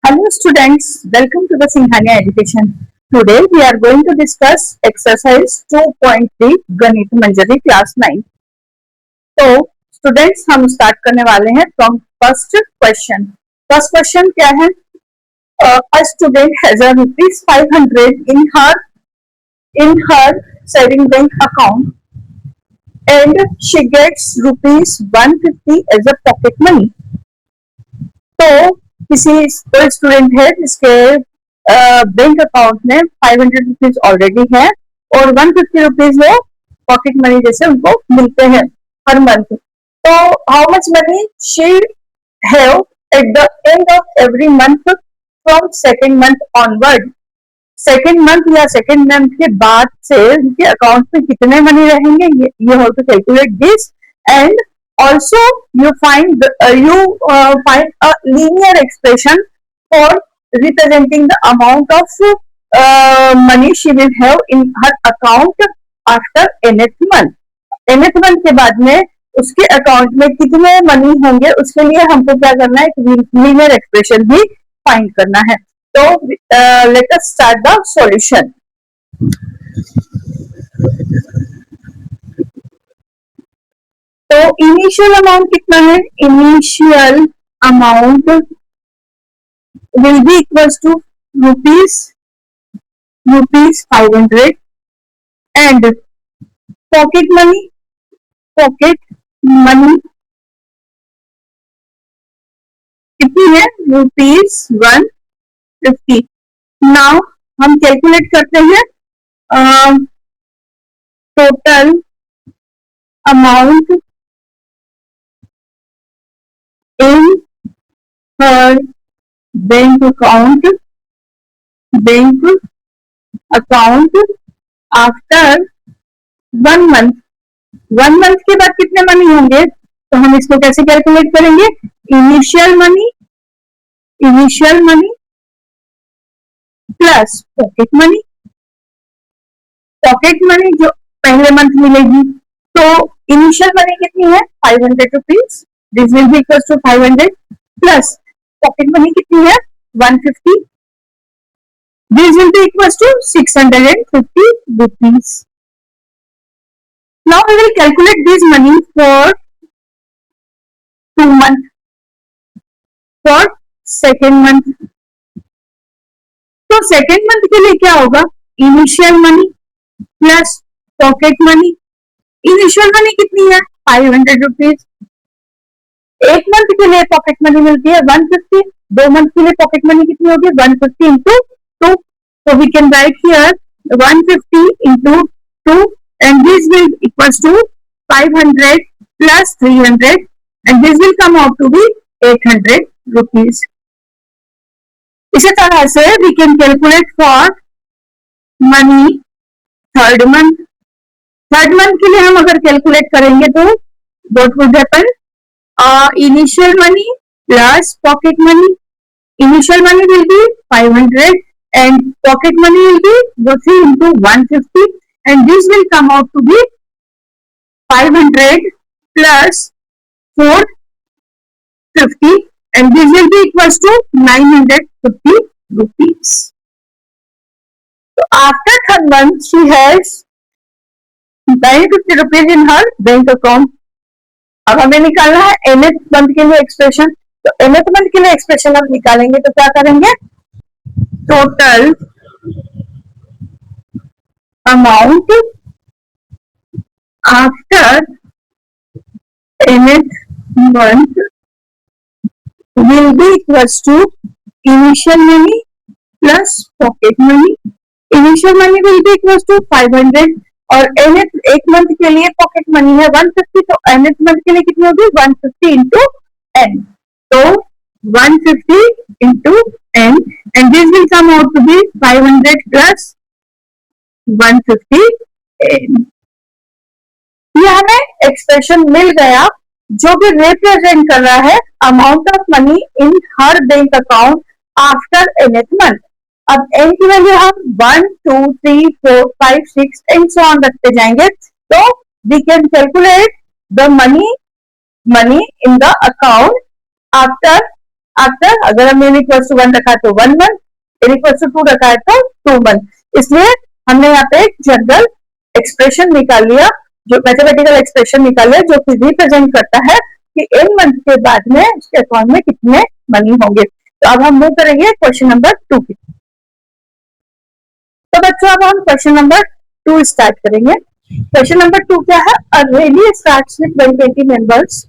Hello students, welcome to the Singhania Education. Today we are going to discuss exercise 2.3 गणित मंजरी class 9. तो students हम start करने वाले हैं from first question. First question क्या है? A student has a rupees 500 in her saving bank account and she gets rupees 150 as a pocket money. तो किसी कोई स्टूडेंट है जिसके बैंक अकाउंट में 500 रुपीज ऑलरेडी है और 150 रुपीज वो पॉकेट मनी जैसे उनको मिलते हैं हर मंथ. तो how much money she have at the end of every month from second month onward. Second month या सेकेंड मंथ के बाद से उनके अकाउंट में कितने मनी रहेंगे, ये how to calculate this. And also you find a linear expression for representing the amount of money she will have in her account after nth month. nth month के बाद में उसके अकाउंट में कितने मनी होंगे उसके लिए हमको क्या करना है, एक linear expression भी फाइंड करना है. तो let us start the solution. तो इनिशियल अमाउंट कितना है? Initial amount will be equals to rupees 500 and pocket money कितनी है? रुपीज 150. नाउ हम कैलकुलेट करते हैं total amount in her bank account after 1 month. 1 month के बाद कितने मनी होंगे? तो हम इसको कैसे कैलकुलेट करेंगे? Initial money plus pocket money जो पहले मंथ मिलेगी. तो इनिशियल मनी कितनी है? 500 rupees. This will be equals to 500 plus pocket money कितनी है? 150. This will be equals to 650 rupees. Now we will calculate this money for 2 months. For second month. तो second month के लिए क्या होगा? Initial money plus pocket money. Initial money कितनी है? 500 rupees. एक मंथ के लिए पॉकेट मनी मिलती है 150. 2 मंथ के लिए पॉकेट मनी कितनी होगी? 150 into 2. So we can write here 150 into 2 and this will equals to 500 plus 300 and this will come out to be 800 rupees. इसी तरह से we can calculate for money third month. Third month के लिए हम अगर calculate करेंगे तो what would happen? Initial money plus pocket money. Initial money will be 500 and pocket money will be 3 into 150 and this will come out to be 500 plus 450 and this will be equals to 950 rupees. So after third month she has 950 rupees in her bank account. अब हमें निकालना है nth month के लिए expression. तो nth month के लिए expression हम निकालेंगे तो क्या करेंगे? Total amount after nth month will be equals to initial money plus pocket money. Initial money will be equals to 500 और nth एक मंथ के लिए पॉकेट मनी है 150. तो nth मंथ के लिए कितनी होगी? 150 इंटू n. तो 150 into n and this will come out to be 500 plus 150 n. ये हमें एक्सप्रेशन मिल गया जो कि रिप्रेजेंट कर रहा है amount of money in her bank account after nth month. अब n की वैल्यू हम 1, 2, 3, 4, 5, 6 एंड सो ऑन रखते जाएंगे. तो we can calculate the money in the account after after अगर हमने n इक्वल टू 1 रखा है तो 1 1, n इक्वल टू 2 रखा है तो 2 1। इसलिए हमने यहाँ पे एक जनरल एक्सप्रेशन निकाल लिया, जो मैथमेटिकल एक्सप्रेशन निकाल लिया, जो कि रिप्रेजेंट करता है कि n मंथ के बाद में उसके अकाउंट में कितने मनी होंगे। तो अब हम मूव करेंगे क्वेश्चन नंबर 2 की। तो बच्चों अब हम क्वेश्चन नंबर 2 स्टार्ट करेंगे। क्वेश्चन नंबर 2 क्या है? A rally starts with 120 members,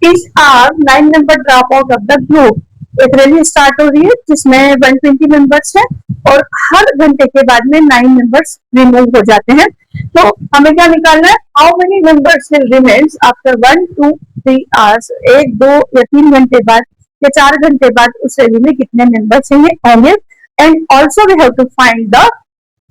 each hour 9 member drop out of the group. एक रैली स्टार्ट हो रही है जिसमें 120 मेंबर्स है और हर घंटे के बाद में 9 मेंबर्स रिमूव हो जाते हैं। तो हमें क्या निकालना है? How many members will remains after 1 2 3 hours. 1 2 या 3 घंटे बाद या 4 घंटे बाद उस रैली में कितने मेंबर्स होंगे। And also we have to find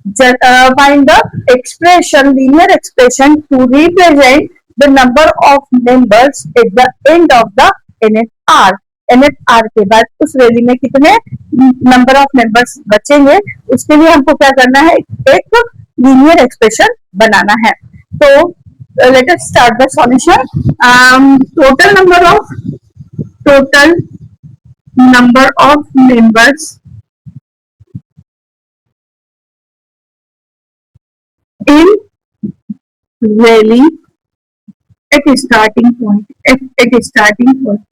the expression, linear expression to represent the number of members at the end of the NHR। NHR के बाद उस रैली में कितने नंबर ऑफ मेंबर्स बचेंगे, उसके लिए हमको क्या करना है? एक लीनियर एक्सप्रेशन बनाना है। तो let us start the solution. Total number of members in rally at starting point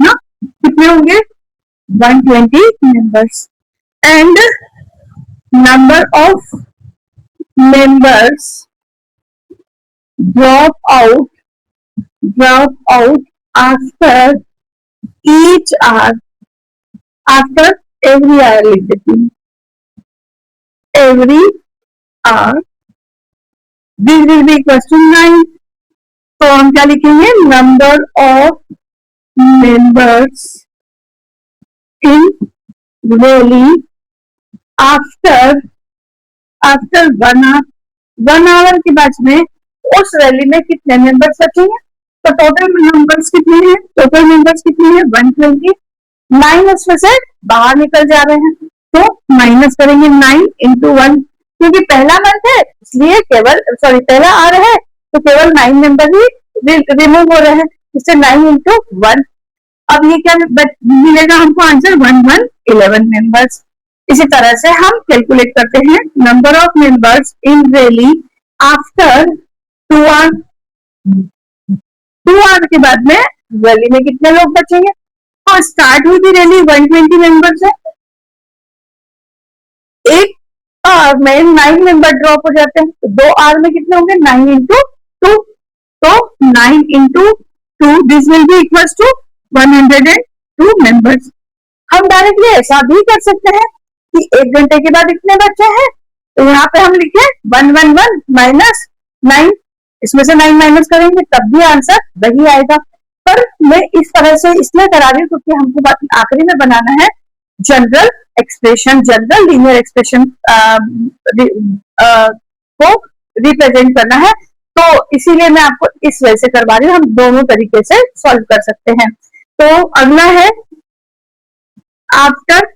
ना कितने होंगे? 120 members। and number of members drop out after each hour, after every hour लिख देती हूँ, every hour। This will be equal to 9। तो हम क्या लिखेंगे? Number of members in rally after 1 hour के बाद में उस रैली में कितने मेंबर्स बचेंगे। तो टोटल मेंबर्स कितने हैं? 120। 9 उसमें से बाहर निकल जा रहे हैं तो माइनस करेंगे 9 इंटू 1, क्योंकि पहला मंथ है इसलिए पहला आ रहा है तो केवल 9 मेंबर ही रिमूव हो रहे हैं, इससे 9 इंटू 1। अब ये क्या मिलेगा हमको आंसर? 11 मेंबर्स। इसी तरह से हम कैलकुलेट करते हैं number of members in rally after 2 hour. 2 hour के बाद में रैली में कितने लोग बचेंगे? तो स्टार्ट हुई थी रैली 120 मेंबर्स है, एक आवर में 9 मेंबर ड्रॉप हो जाते हैं तो 2 आवर में कितने होंगे? 9 इंटू 2। तो 9 into 2 this will be equal to 102 members. हम डायरेक्टली ऐसा भी कर सकते हैं कि 1 घंटे के बाद इतने बच्चे हैं तो यहाँ पे हम लिखे 111 माइनस 9, इसमें से 9 माइनस करेंगे तब भी आंसर वही आएगा। पर मैं इस तरह से इसलिए करा रही हूँ क्योंकि हमको आखिरी में बनाना है general expression, general linear expression को रिप्रेजेंट करना है। तो इसीलिए मैं आपको इस वजह से करवा रही हूँ, हम दोनों तरीके से सॉल्व कर सकते हैं। तो अगला है आफ्टर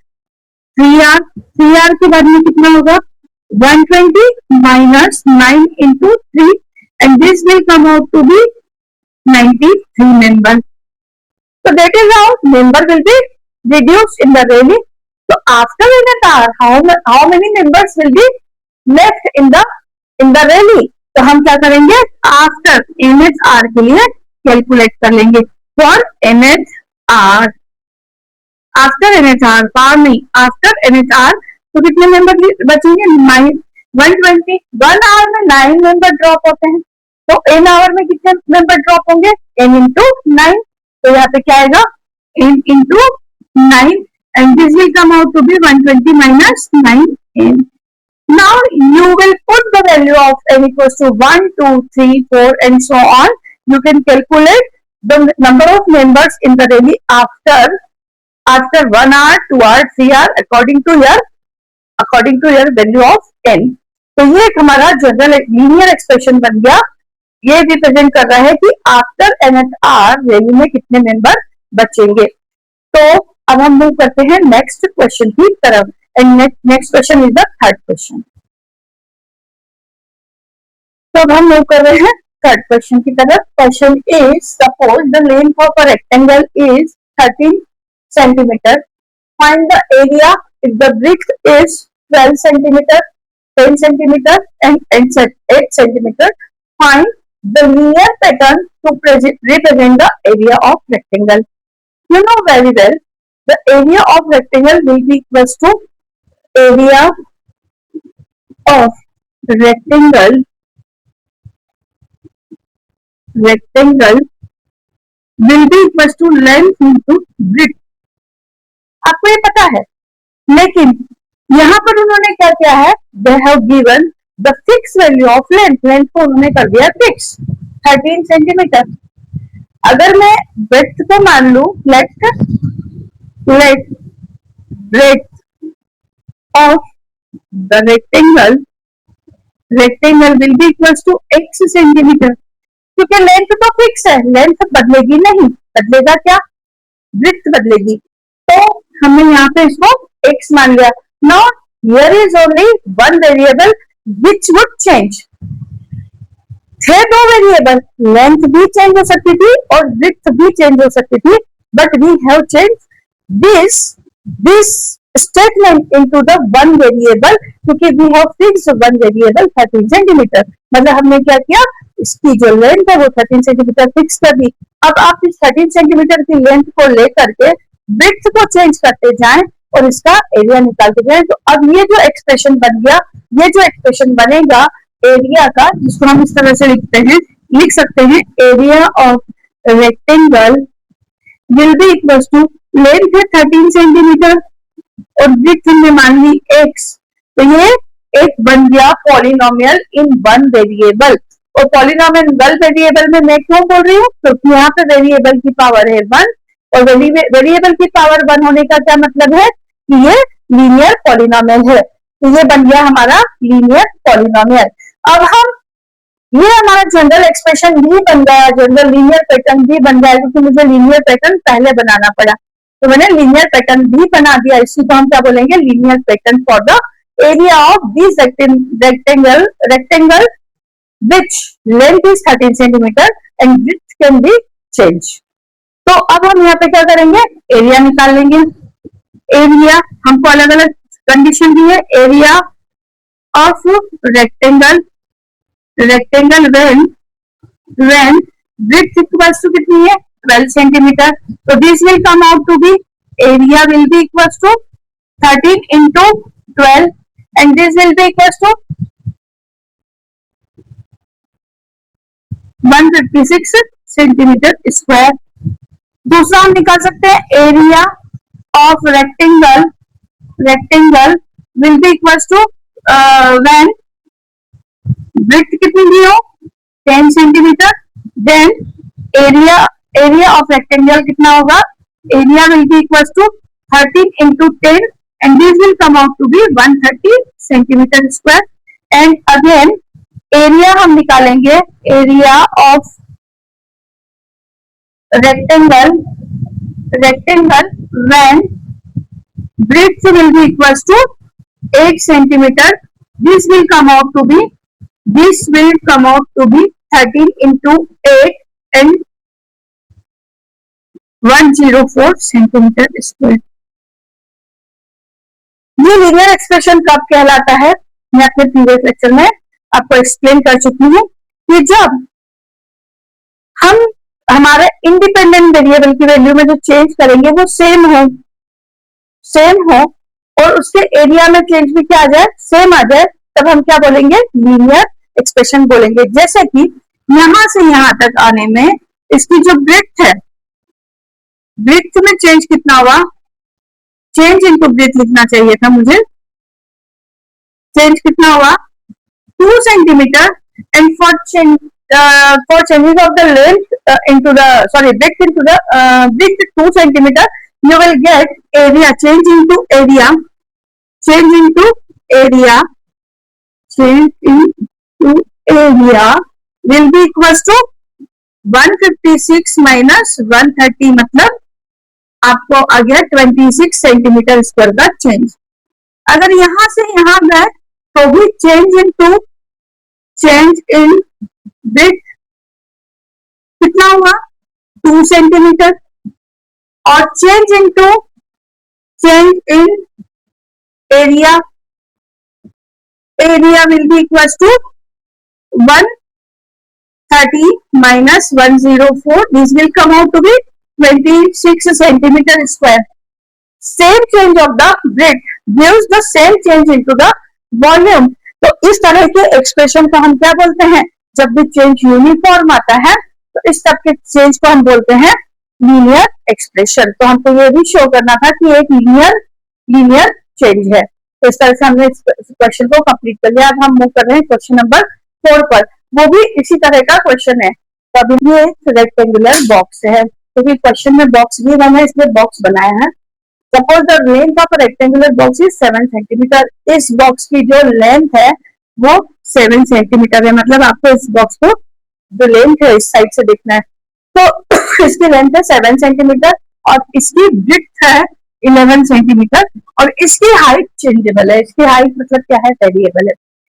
3 आवर के बाद में कितना होगा? 120 minus 9 into 3 and this will come out to be 93 member. So that is how member will be reduced in the rally. So after NHR, how many members will be left in the rally? तो हम क्या करेंगे? After NHR के लिए calculate कर लेंगे। For NHR, after NHR, for नहीं, after NHR तो कितने मेंबर बचेंगे? 120। 1 आवर में 9 मेंबर ड्रॉप होते हैं तो n आवर में कितने मेंबर ड्रॉप होंगे? n into 9। तो यहाँ पे क्या आएगा? n into 9 and this will come out to be 120 minus 9n. Now you will put the value of n equals to 1, 2, 3, 4 and so on. You can calculate the number of members in the rally after 1 hour, 2 hour, 3 hour according to your value of n. तो ये एक हमारा general linear expression बन गया। ये represent कर रहा है कि आफ्टर NHR रैली में कितने मेंबर बचेंगे। तो अब हम मूव करते हैं नेक्स्ट क्वेश्चन की तरफ and next question is the third question. तो अब हम मूव कर रहे हैं थर्ड क्वेश्चन की तरफ। Question is suppose the length of a rectangle is 13 centimetre find the area if the width is 12 centimeter, 10 centimeter and 8 centimeter. Find the linear pattern to represent the area of rectangle. You know very well the area of rectangle will be equals to area of rectangle will be equals to length into width. आपको ये पता है, लेकिन यहाँ पर उन्होंने क्या किया है, they have given the fix value of length, length को उन्होंने कर दिया फिक्स 13 सेंटीमीटर. अगर मैं ब्रेड्थ को मान लू, let breadth of the rectangle will be equals to x centimetre, क्योंकि लेंथ तो फिक्स है, लेंथ बदलेगी नहीं, बदलेगा क्या, ब्रेड्थ बदलेगी. तो हमने यहाँ पे इसको x मान लिया. Now here is only one variable which would change. थे दो वेरिएबल, लेंथ भी चेंज हो सकती थी और विड्थ भी चेंज हो सकती थी, but we have change this statement into the one variable, क्योंकि we have fixed one variable 13 centimetre. मतलब हमने क्या किया, इसकी जो लेंथ है वो 13 सेंटीमीटर फिक्स कर दी. अब आप इस 13 सेंटीमीटर की लेंथ को लेकर के विड्थ को चेंज करते जाएं और इसका एरिया निकालते जाएं. तो अब ये जो एक्सप्रेशन बन गया, ये जो एक्सप्रेशन बनेगा एरिया का, जिसको हम इस तरह से लिख सकते हैं area of rectangle will be equal to length है 13 सेंटीमीटर और विड्थ हमने मान ली x. तो ये एक बन गया पॉलिनोमियल इन वन वेरिएबल. और पॉलिनोमियल वन वेरिएबल में मैं क्यों बोल रही हूँ, क्योंकि यहाँ पे वेरिएबल की पावर है 1 और वेरिएबल की पावर 1 होने का क्या मतलब है कि ये लीनियर पॉलिनोमियल है. तो ये बन गया हमारा लीनियर पॉलिनोमियल. अब हम ये हमारा जनरल एक्सप्रेशन भी बन गया, जनरल लीनियर पैटर्न भी बन गया, क्योंकि मुझे लीनियर पैटर्न पहले बनाना पड़ा, तो मैंने लीनियर पैटर्न भी बना दिया. इसी को हम क्या बोलेंगे, linear pattern for the area of this rectangle which length is 13 centimeter and width can be changed. तो अब हम यहाँ पे क्या करेंगे, एरिया निकाल लेंगे. एरिया हमको अलग अलग कंडीशन दी है. Area of rectangle when width equals to कितनी है, 12 सेंटीमीटर. तो this will come out to be, area will be equals to 13 into 12 and this will be equals to 156 centimetre square. दूसरा हम निकाल सकते हैं area of rectangle will be equals to when width कितनी दी हो 10 centimetre, then area of rectangle कितना होगा, area will be equals to 13 into 10 and this will come out to be 130 centimetre square. And again area हम निकालेंगे, area of rectangle when breadth will be equals to 8 centimetre. This will come out to be 13 into 8 and 104 centimetre square. ये linear expression कब कहलाता है, मैं अपने previous lecture में आपको एक्सप्लेन कर चुकी हूँ कि जब हम हमारे इंडिपेंडेंट वेरिएबल की वैल्यू में जो चेंज करेंगे वो सेम हो और उसके एरिया में चेंज भी क्या आ जाए, सेम आ जाए, तब हम क्या बोलेंगे, लीनियर एक्सप्रेशन बोलेंगे. जैसे कि यहां से यहां तक आने में इसकी जो ब्रेड्थ है, ब्रेड्थ में चेंज कितना हुआ, चेंज इनटू ब्रेड्थ लिखना चाहिए था मुझे, चेंज कितना हुआ 2 centimeter and for changing of the length into the width into the width 2 centimeter, you will get area change into area will be equals to 156 minus 130, मतलब आपको आ गया 26 सेंटीमीटर स्क्वायर का चेंज. अगर यहां से यहां गए तो भी चेंज इन विड्थ कितना हुआ 2 सेंटीमीटर और change into change in area will be equals to 130 minus 104. This will come out to be 26 centimeter square. Same change of the breadth gives the same change into the volume. तो इस तरह के expression को हम क्या बोलते हैं? जब भी चेंज यूनिफॉर्म आता है तो इस तरह के चेंज को हम बोलते हैं लीनियर एक्सप्रेशन. तो हमको ये भी शो करना था कि एक लीनियर चेंज है. तो इस तरह से हमने इस क्वेश्चन को कंप्लीट कर लिया. अब हम मूव कर रहे हैं क्वेश्चन नंबर 4 पर. वो भी इसी तरह का क्वेश्चन है. तो अभी ये रेक्टेंगुलर बॉक्स है, क्योंकि तो क्वेश्चन में बॉक्स भी बना है, इसलिए बॉक्स बनाया है. Suppose the length of rectangular box is 7 centimetre. इस बॉक्स की जो लेंथ है वो 7 सेंटीमीटर है. मतलब आपको इस बॉक्स को जो लेंथ है इस साइड से देखना है. तो इसकी लेंथ है 7 सेंटीमीटर और इसकी विड्थ है 11 सेंटीमीटर और इसकी हाइट चेंजेबल है. इसकी हाइट मतलब क्या है? वेरिएबल है,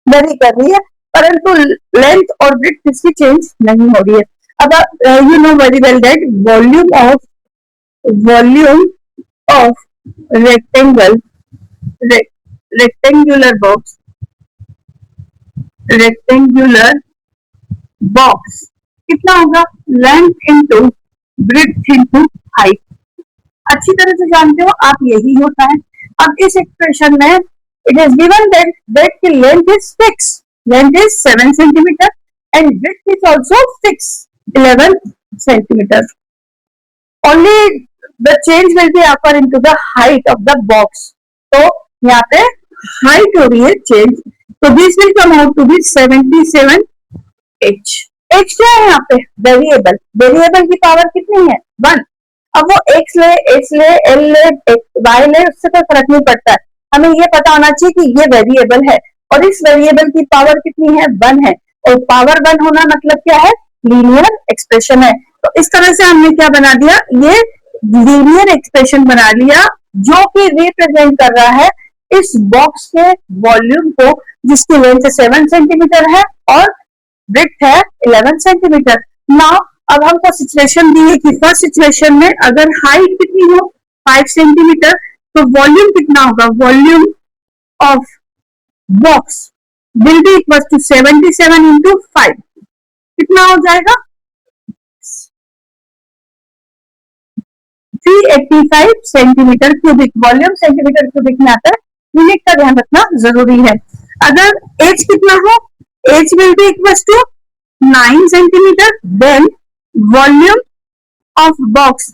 वेरी कर रही है, परंतु लेंथ और विड्थ इसकी चेंज नहीं हो रही है. अब you know very well that volume of rectangular box कितना होगा? Length into breadth into height. अच्छी तरह से जानते हो आप, यही होता है. अब इस एक्सप्रेशन में it is given that breadth की length is fix, length is 7 centimetre and breadth is also fix 11 centimetre. Only the change will be occur into the height of the box. तो यहाँ पे हाइट हो रही है change. तो this will come out to be 77 h. h क्या है यहाँ पे? वेरिएबल. वेरिएबल की पावर कितनी है? 1. अब वो x ले, h ले, l ले, y ले, उससे कोई फर्क नहीं पड़ता है. हमें ये पता होना चाहिए कि ये वेरिएबल है और इस वेरिएबल की पावर कितनी है? 1 है. और पावर 1 होना मतलब क्या है? लीनियर एक्सप्रेशन है. तो इस तरह से हमने क्या बना दिया? ये लीनियर एक्सप्रेशन बना लिया जो कि रिप्रेजेंट कर रहा है इस बॉक्स के वॉल्यूम को, जिसकी लेंथ 7 सेंटीमीटर है और ब्रेड्थ है 11 सेंटीमीटर. नाउ अब हमको सिचुएशन दी है कि फर्स्ट सिचुएशन में अगर हाइट कितनी हो 5 सेंटीमीटर तो वॉल्यूम कितना होगा? Volume of box will be equal to 77 into 5. कितना हो जाएगा? 385 centimetre cubic. Volume centimetre cubic में आता है, यूनिट का ध्यान रखना जरूरी है. अगर एच कितना हो? H will be equal to 9 centimetre. Then volume of box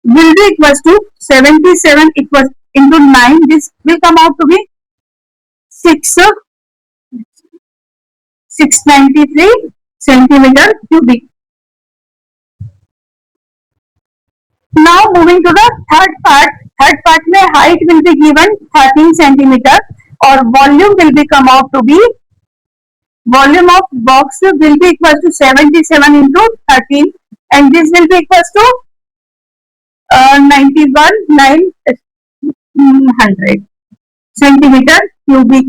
will be equal to 77 equal into 9. This will come out to be 693 centimetre cubic. Now moving to the third part. Third part में height will be given 13 centimeter और volume will be come out to be, volume of box will be equal to 77 into 13 and this will be equal to 91,900 centimetre cubic.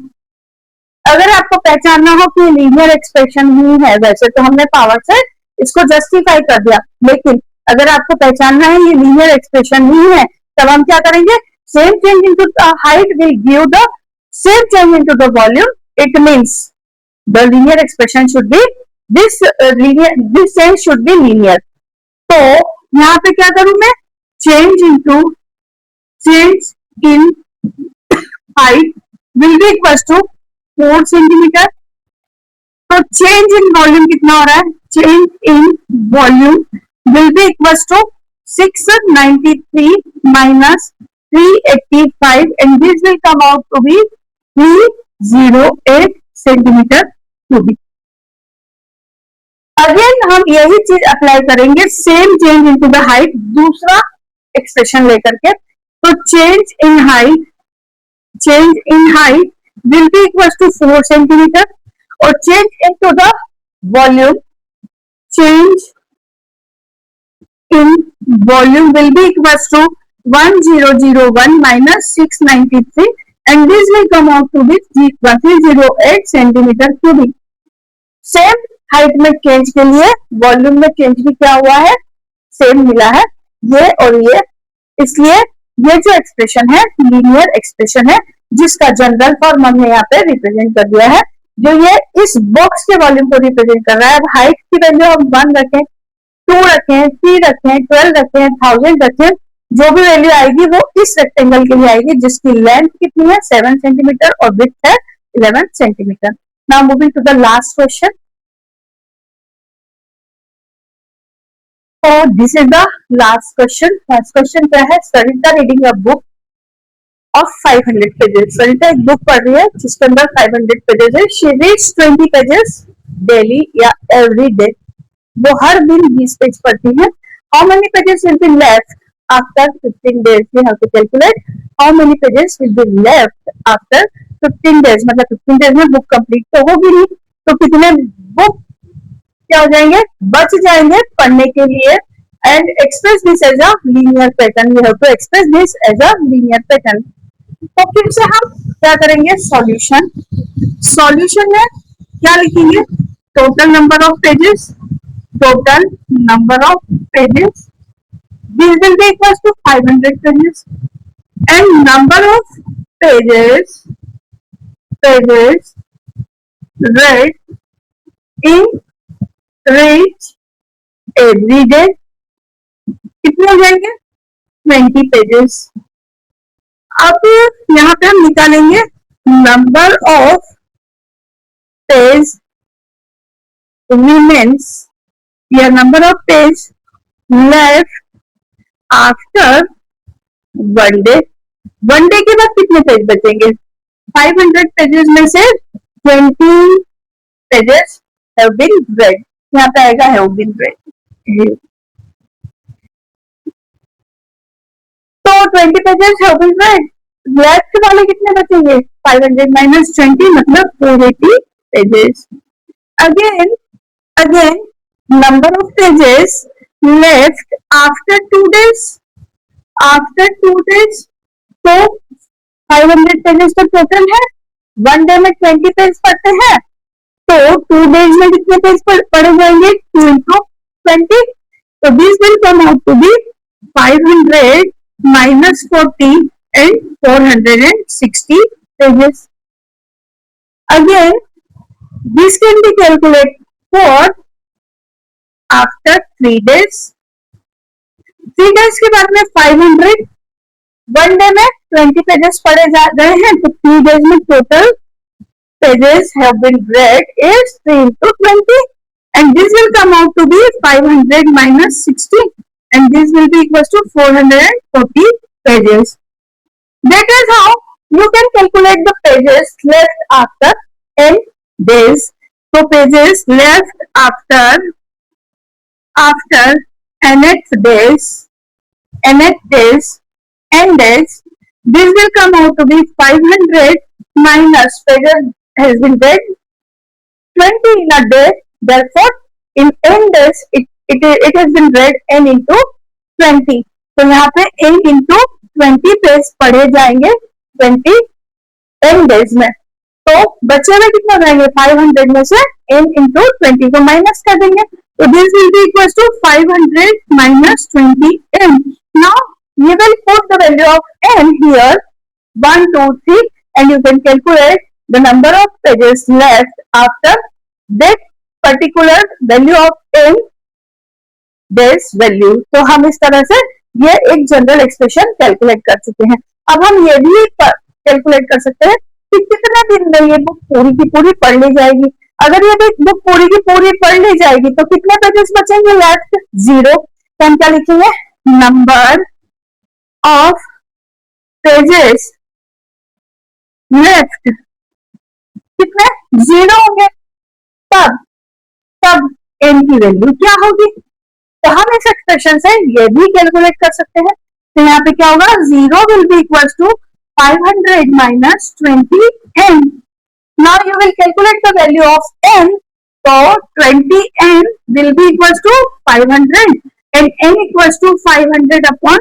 अगर आपको पहचानना हो कि linear expression ही है, वैसे तो हमने पावर से इसको जस्टिफाई कर दिया, लेकिन अगर आपको पहचानना है ये लीनियर एक्सप्रेशन ही है तब हम क्या करेंगे? Same change into height will give the same change into the volume. It means the linear expression should be this change should be linear. तो यहाँ पे क्या करूं मैं? Change in height will be equal to 4 centimetre. तो change in volume कितना हो रहा है? Change in volume will be equals to 693 minus 385 and this will come out to be 308 centimeter cubic. Again हम यही चीज अप्लाई करेंगे, same change into the height दूसरा एक्सप्रेशन लेकर के. तो change in height will be equal to 4 centimetre और change into the volume, change in volume will be equals to 1001 minus 693 and this will come out to be 308 centimeter cubic. Same height में change के लिए volume में change भी क्या हुआ है? Same मिला है ये और ये, इसलिए ये जो एक्सप्रेशन है लीनियर एक्सप्रेशन है, जिसका जनरल फॉर्म हमने यहाँ पे रिप्रेजेंट कर दिया है, जो ये इस बॉक्स के वॉल्यूम को रिप्रेजेंट कर रहा है। अब हाइट की वैल्यू हम 1 रखें, 2 रखें, 3 रखें, 12 रखें, 1000 रखें, जो भी वैल्यू आएगी वो इस रेक्टेंगल के लिए आएगी, जिसकी लेंथ कितनी है 7 सेंटीमीटर और विड्थ है 11 centimetre. Now moving to the last question. और this is the last question. Last question क्या है? Sarita reading a book of 500 pages. Sarita एक बुक पढ़ रही है जिसके अंदर 500 पेजेस है। शी रीड्स 20 पेजेस डेली या एवरी डे। वो हर दिन 20 पेज पढ़ती है। How many pages will be left after 15 days? We have to calculate how many pages will be left after 15 days। मतलब 15 days में बुक कंप्लीट तो होगी नहीं, तो कितने बुक क्या हो जाएंगे, बच जाएंगे पढ़ने के लिए। And express this as a linear pattern. We have to express this as a linear pattern. तो फिर से हम क्या करेंगे? सॉल्यूशन। सॉल्यूशन में क्या लिखेंगे? Total number of pages, total number of pages, this will be equals to 500 pages, and number of pages read in reach every day कितने हो जाएंगे? 20 पेजेस। अब यहाँ पे हम निकालेंगे नंबर ऑफ पेज रिमेन्स या number of page left after 1 day। 1 day के बाद कितने पेज बचेंगे? 500 पेजेस में से 20 पेजेस हैव बीन रेड। यहाँ पे आएगा हैव बीन रेड। तो 20 pages have been read. Left वाले कितने बचेंगे? 500 माइनस 20 मतलब 480 pages. Again number of pages left after 2 days। After 2 days तो 500 पेजेस तो टोटल है। 1 day में 20 पेज पढ़ते हैं, तो 2 days में कितने पेज पढ़े जाएंगे? 2 into 20। तो this will come out to be 500 minus 40 and 460 pages. Again, this can be calculated for after 3 days। 3 days के बाद में 500, 1 day में 20 पेजेस पढ़े जा गए हैं, तो 3 days में total pages have been read is 3 into 20, and this will come out to be 500 minus 60, and this will be equals to 440 pages. That is how you can calculate the pages left after n days. So pages left after nth days, n days, this will come out to be 500 minus pages has been read 20 in a day. Therefore, in n days it has been read n into 20. तो यहाँ पे n into 20 page पढ़े जाएंगे 20 n days में। तो बचे हुए कितना जाएंगे? 500 में से n into 20 को माइनस कर देंगे, तो this will be equal to 500 minus 20n. Now you will put the value of n here 1, 2, 3 and you can calculate the number of pages left after that particular value of n days value. तो हम इस तरह से ये एक general expression calculate कर चुके हैं। अब हम ये भी कैलकुलेट कर सकते हैं कि कितने दिन में ये बुक पूरी की पूरी पढ़ ली जाएगी। अगर ये बुक पूरी की पूरी पढ़ ली जाएगी तो कितने पेजेस बचेंगे लेफ्ट? 0। तो हम क्या लिखेंगे? नंबर ऑफ पेजेस लेफ्ट कितने? 0 होंगे। तब n की वैल्यू क्या होगी? तो हम इस एक्सप्रेशन से ये भी कैलकुलेट कर सकते हैं। तो यहाँ पे क्या होगा? 0 will be equals to 500 minus 20n. Now you will calculate the value of n. So 20n will be equals to 500 and n equals to 500 upon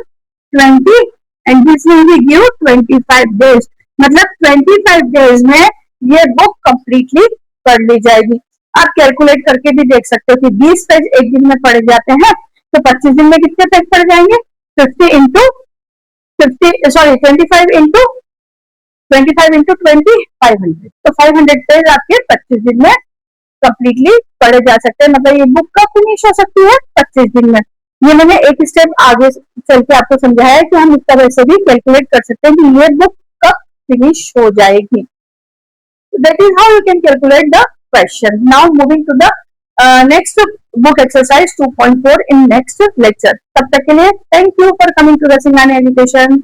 20 and this will be give 25 days. मतलब 25 days में ये book completely पढ़ ली जाएगी। आप calculate करके भी देख सकते हो कि 20 पेज एक दिन में पढ़े जाते हैं, तो 25 दिन में कितने पेज पढ़ जाएंगे? 50 into 25 इंटू 20 500, तो 500 पेज आपके 25 दिन में कंप्लीटली पढ़े जा सकते हैं, मतलब ये बुक कब फिनिश हो सकती है 25 दिन में। ये मैंने एक स्टेप आगे चल के आपको समझाया है कि हम इस तरह से भी कैलकुलेट कर सकते हैं कि ये बुक कब फिनिश हो जाएगी। That is how you can calculate the question. Now moving to the next book exercise 2.4 in next lecture. तब तक के लिए thank you for coming to the Singhani Education.